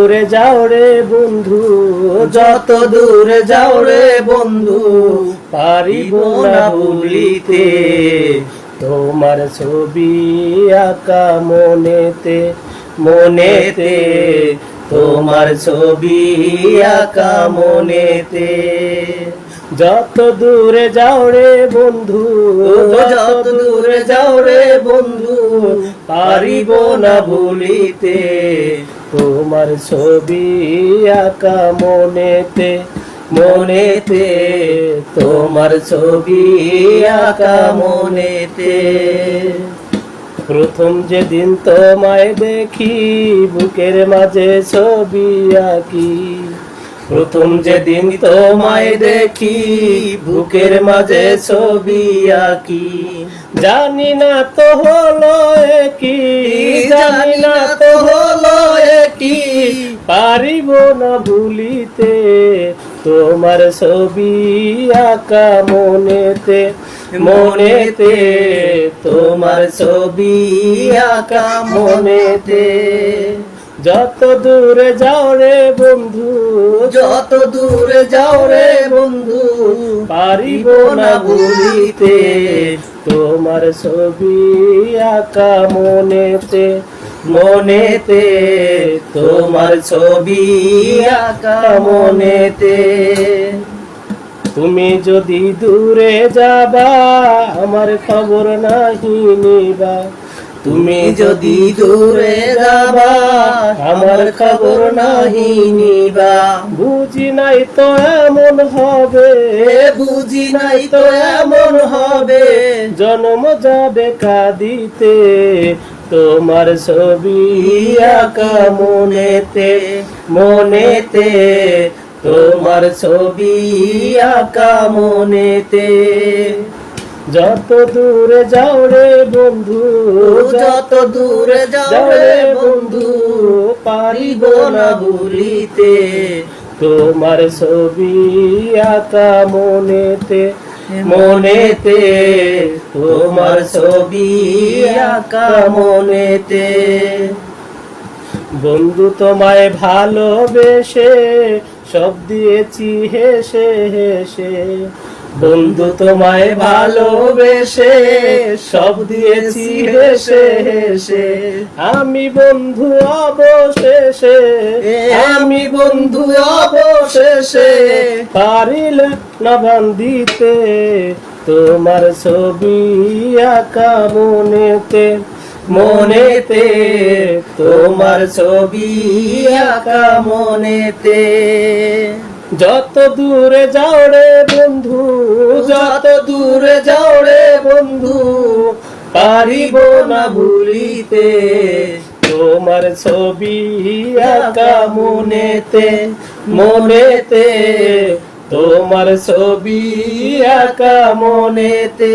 দূরে যাও রে বন্ধু, যত দূরে যাও রে বন্ধু, পারিব না ভুলিতে তোমার ছবি আঁকা মনেতে, মনেতে তোমার ছবি আঁকা মনেতে। যত দূরে যাও রে বন্ধু, যত দূরে যাও রে বন্ধু, পারিব না ভুলিতে তোমার ছবি আঁকা মনেতে, মনেতে তোমার ছবি আঁকা মনেতে। প্রথম যেদিন তোমায় দেখি বুকের মাঝে ছবি আঁকি, প্রথম যেদিন তোমায় দেখি বুকের মাঝে ছবি আঁকি। জানি না তো হলো কি, জানি না তো হলো কি, পারিব না ভুলিতে তোমার ছবি আঁকা মনেতে, মনেতে তোমার ছবি আঁকা মনেতে। যত দূরে যাও রে বন্ধু, যত দূরে যাও রে বন্ধু, পারিব না ভুলিতে তোমার ছবি আঁকা মনেতে, মনেতে তোমার ছবি আঁকা মনেতে। তুমি যদি দূরে যাবা আমার খবর নাহি নিবা, তুমি যদি দূরে যাবা আমার খবর নাহি নিবা। বুঝি নাই তো এমন হবে, বুঝি নাই তো এমন হবে, জন্ম যাবে কাঁদিতে তোমার ছবি আঁকা মনেতে, মনেতে তোমার ছবি আঁকা মনেতে। যত দূরে যাও রে বন্ধু, যত দূরে যাও রে বন্ধু, পারিব না ভুলিতে তোমার ছবি আঁকা মনেতে, মনেতে তোমার ছবি আঁকা মনেতে। বন্ধু তোমায় ভালোবেসে সব দিয়েছি হেসে হেসে, বন্ধু তোমায় ভালোবেসে সব দিয়েছি হেসে হেসে। আমি বন্ধু অবশেষে, আমি বন্ধু অবশেষে পারিলে না বান্ধিতে তোমার ছবি আঁকা মনেতে, মনেতে তোমার ছবি আঁকা মনেতে। যত দূরে যাও রে বন্ধু, যত দূরে যাও রে বন্ধু, পারিব না ভুলিতে তোমার ছবি আঁকা মনেতে, মনেতে তোমার ছবি আঁকা মনেতে।